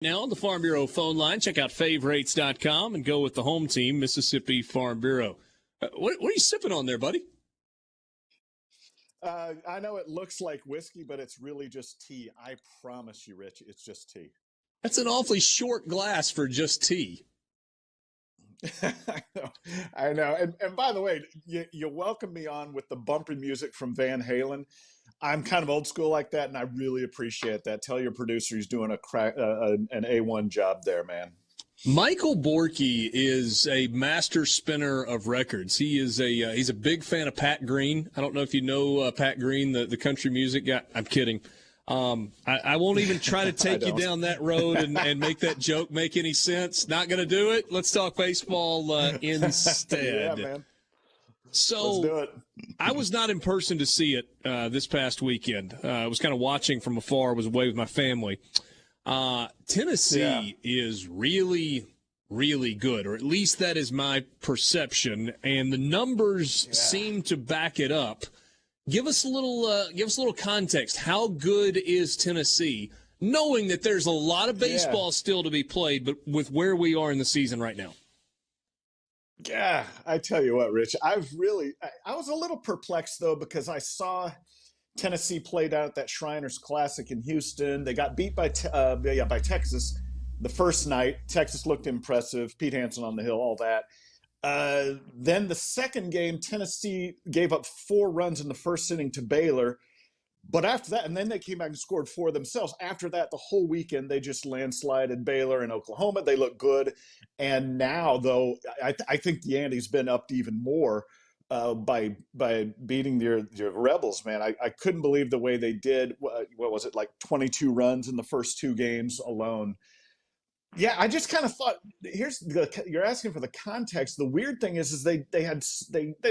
Now on the Farm Bureau phone line, check out favorites.com and go with the home team, Mississippi Farm Bureau. What are you sipping on there, buddy? I know it looks like whiskey, but it's really just tea. I promise you, Rich, it's just tea. That's an awfully short glass for just tea. I know. And by the way, you welcome me on with the bumpy music from Van Halen. I'm kind of old school like that, and I really appreciate that. Tell your producer he's doing an A1 job there, man. Michael Borky is a master spinner of records. He's a big fan of Pat Green. I don't know if you know Pat Green, the country music guy. I'm kidding. I won't even try to take you down that road and make that joke make any sense. Not going to do it. Let's talk baseball instead. Yeah, man. So let's do it. I was not in person to see it this past weekend. I was kind of watching from afar. I was away with my family. Tennessee is really, really good, or at least that is my perception, and the numbers seem to back it up. Give us a little context. How good is Tennessee, knowing that there's a lot of baseball still to be played, but with where we are in the season right now? Yeah, I tell you what, Rich, I was a little perplexed, though, because I saw Tennessee play down at that Shriners Classic in Houston. They got beat by Texas the first night. Texas looked impressive. Pete Hansen on the hill, all that. Then the second game, Tennessee gave up 4 runs in the first inning to Baylor. But after that, and then they came back and scored 4 themselves. After that, the whole weekend, they just landslided Baylor and Oklahoma. They look good. And now, though, I think the ante's been upped even more by beating your Rebels, man. I couldn't believe the way they did. What was it, like 22 runs in the first 2 games alone? Yeah, I just kind of thought, you're asking for the context. The weird thing is they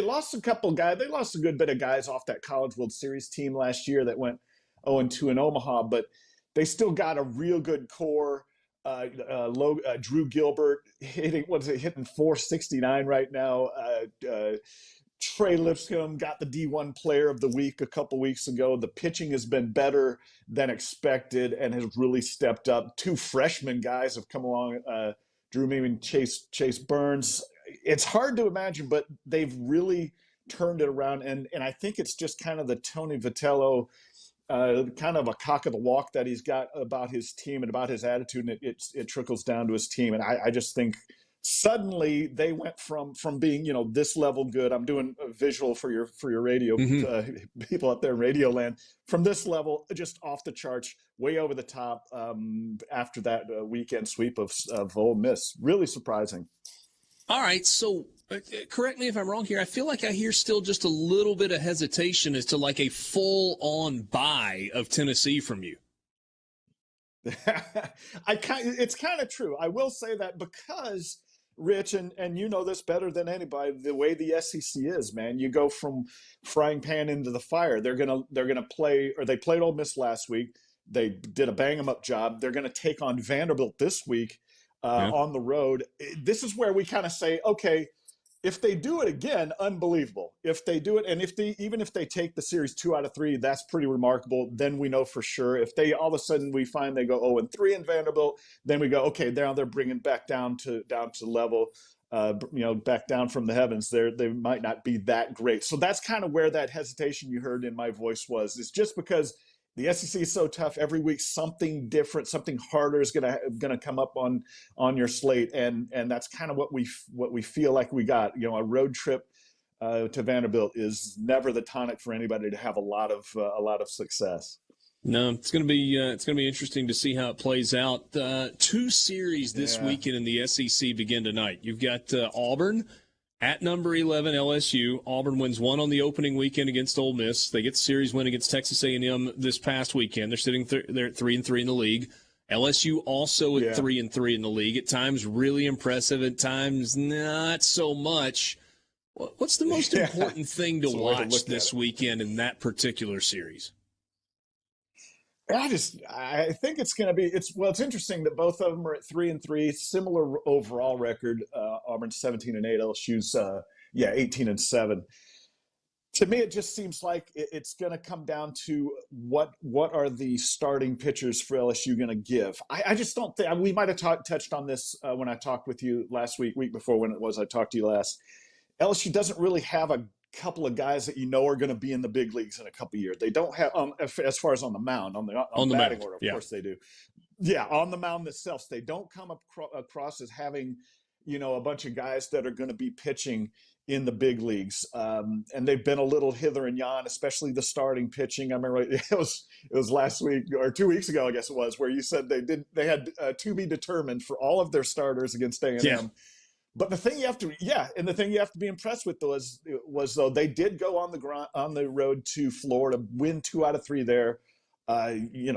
lost a couple guys. They lost a good bit of guys off that College World Series team last year that went 0-2 in Omaha, but they still got a real good core. Drew Gilbert hitting 469 right now. Trey Lipscomb got the D1 Player of the Week a couple weeks ago. The pitching has been better than expected and has really stepped up. 2 freshman guys have come along, Drew Meeman, Chase Burns. It's hard to imagine, but they've really turned it around. And I think it's just kind of the Tony Vitello, kind of a cock of the walk that he's got about his team and about his attitude, and it trickles down to his team. And I just think suddenly they went from being, this level good. I'm doing a visual for your radio people out there in Radio Land. From this level, just off the charts, way over the top. After that weekend sweep of Ole Miss, really surprising. All right, so correct me if I'm wrong here. I feel like I hear still just a little bit of hesitation as to like a full-on buy of Tennessee from you. It's kind of true. I will say that because, Rich, and you know this better than anybody, the way the SEC is, man. You go from frying pan into the fire. They're gonna play, or they played Ole Miss last week. They did a bang 'em up job. They're gonna take on Vanderbilt this week on the road. This is where we kind of say, okay, if they do it again, unbelievable. If they do it, and even if they take the series 2 out of 3, that's pretty remarkable. Then we know for sure. If they all of a sudden we find they go 0-3 in Vanderbilt, then we go, okay, now they're bringing back down to level, back down from the heavens. They might not be that great. So that's kind of where that hesitation you heard in my voice was. It's just because the SEC is so tough. Every week, something different, something harder is gonna come up on your slate, and that's kind of what we feel like we got. A road trip to Vanderbilt is never the tonic for anybody to have a lot of success. No, it's gonna be interesting to see how it plays out. 2 series this weekend in the SEC begin tonight. You've got Auburn at number 11, LSU. Auburn wins 1 on the opening weekend against Ole Miss. They get the series win against Texas A&M this past weekend. They're sitting they're at 3-3 in the league. LSU also at 3-3 in the league. At times really impressive. At times not so much. What's the most important thing to watch this weekend in that particular series? I think it's going to be, it's interesting that both of them are at 3-3, similar overall record. Auburn's 17-8, LSU's 18-7. To me, it just seems like it's going to come down to what are the starting pitchers for LSU going to give. I just don't think we might have touched on this when I talked with you last week before when it was I talked to you last. LSU doesn't really have a couple of guys that are going to be in the big leagues in a couple of years. They don't have as far as on the mound, on the batting order, of course they do. Yeah, on the mound themselves, they don't come across as having, a bunch of guys that are going to be pitching in the big leagues. And they've been a little hither and yon, especially the starting pitching. I remember it was last week or 2 weeks ago, I guess it was, where you said they had to be determined for all of their starters against A&M. Yeah. But the thing you have to be impressed with was though they did go on the road to Florida, win 2 out of 3 there.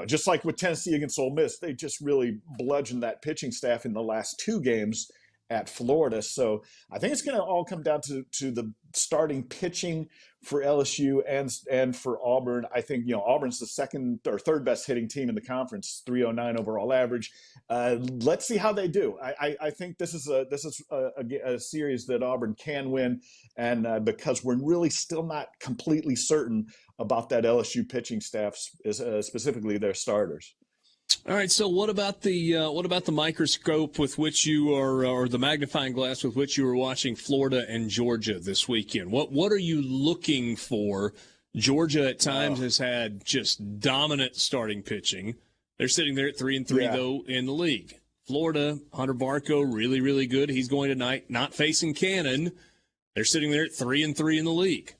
Just like with Tennessee against Ole Miss, they just really bludgeoned that pitching staff in the last 2 games at Florida. So I think it's going to all come down to the starting pitching for LSU and for Auburn. I think, Auburn's the second or third best hitting team in the conference, 309 overall average. Let's see how they do. I think this is a series that Auburn can win. And because we're really still not completely certain about that LSU pitching staff, specifically their starters. All right. So what about the microscope with which you are, or the magnifying glass with which you were watching Florida and Georgia this weekend? What are you looking for? Georgia at times has had just dominant starting pitching. They're sitting there at 3-3 though in the league. Florida, Hunter Barco, really, really good. He's going tonight, not facing Cannon. They're sitting there at 3-3 in the league.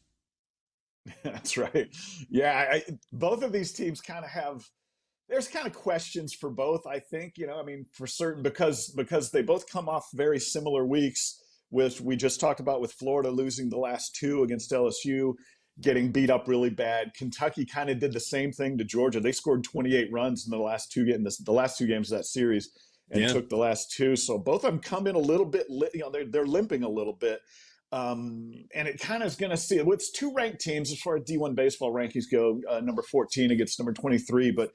That's right. Yeah, both of these teams kind of have. There's kind of questions for both, I think, for certain, because they both come off very similar weeks, which we just talked about with Florida losing the last 2 against LSU, getting beat up really bad. Kentucky kind of did the same thing to Georgia. They scored 28 runs in the last 2 games of that series and took the last 2. So both of them come in a little bit, they're limping a little bit. And it kind of is going to see it's 2 ranked teams as far as D1 baseball rankings go, number 14 against number 23, but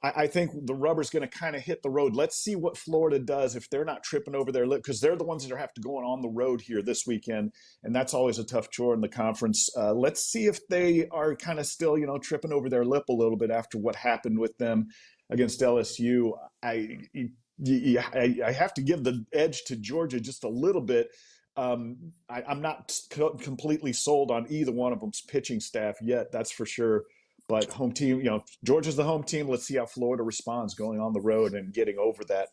I think the rubber's going to kind of hit the road. Let's see what Florida does if they're not tripping over their lip, because they're the ones that have to go on the road here this weekend, and that's always a tough chore in the conference. Let's see if they are kind of still, tripping over their lip a little bit after what happened with them against LSU. I have to give the edge to Georgia just a little bit. I'm not completely sold on either one of them's pitching staff yet, that's for sure. But home team, Georgia's the home team. Let's see how Florida responds going on the road and getting over that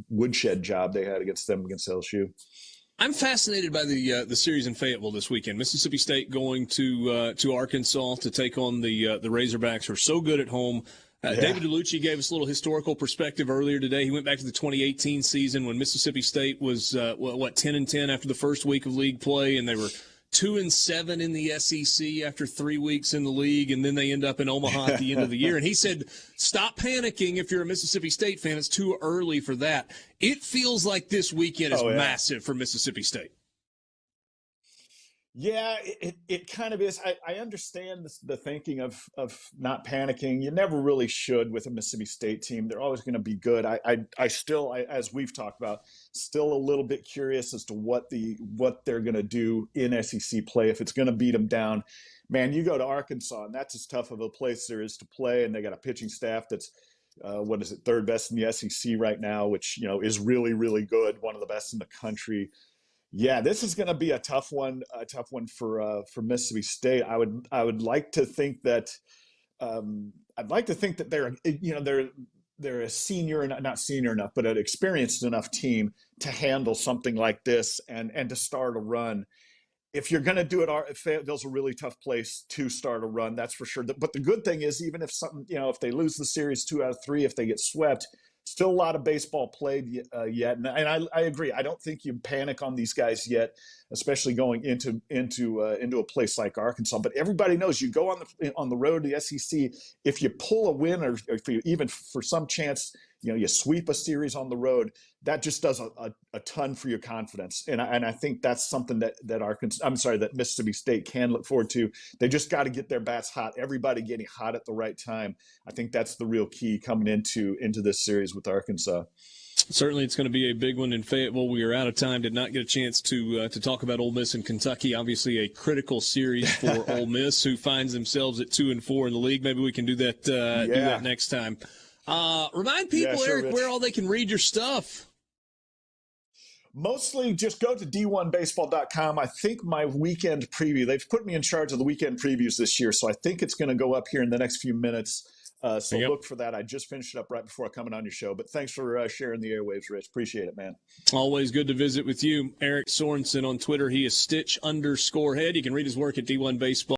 woodshed job they had against LSU. I'm fascinated by the series in Fayetteville this weekend. Mississippi State going to Arkansas to take on the Razorbacks, who are so good at home. David DeLucci gave us a little historical perspective earlier today. He went back to the 2018 season when Mississippi State was 10-10 after the first week of league play, and they were 2-7 in the SEC after 3 weeks in the league, and then they end up in Omaha at the end of the year. And he said, stop panicking if you're a Mississippi State fan. It's too early for that. It feels like this weekend is massive for Mississippi State. Yeah, it kind of is. I understand the thinking of not panicking. You never really should with a Mississippi State team. They're always going to be good. I still, as we've talked about, still a little bit curious as to what they're going to do in SEC play. If it's going to beat them down, man, you go to Arkansas, and that's as tough of a place there is to play. And they got a pitching staff that's third best in the SEC right now, which is really, really good, one of the best in the country. Yeah, this is going to be a tough one for Mississippi State. I would like to think that they're a senior, not senior enough, but an experienced enough team to handle something like this and to start a run. If you're going to do it, Fayetteville's a really tough place to start a run, that's for sure. But the good thing is, even if if they lose the series 2 out of 3, if they get swept, still a lot of baseball played yet. And I agree. I don't think you panic on these guys yet, especially going into a place like Arkansas. But everybody knows you go on the road to the SEC. If you pull a win, or if you even for some chance you sweep a series on the road, that just does a ton for your confidence. And I think that's something that Mississippi State can look forward to. They just got to get their bats hot. Everybody getting hot at the right time. I think that's the real key coming into this series with Arkansas. Certainly, it's going to be a big one in Fayetteville. We are out of time. Did not get a chance to talk about Ole Miss and Kentucky. Obviously, a critical series for Ole Miss, who finds themselves at 2-4 in the league. Maybe we can do that next time. Remind people, Eric, Rich, where all they can read your stuff. Mostly just go to d1baseball.com. I think my weekend preview, they've put me in charge of the weekend previews this year, so I think it's going to go up here in the next few minutes. So look for that. I just finished it up right before coming on your show. But thanks for sharing the airwaves, Rich. Appreciate it, man. Always good to visit with you. Eric Sorenson on Twitter. He is Stitch_head. You can read his work at D1 Baseball.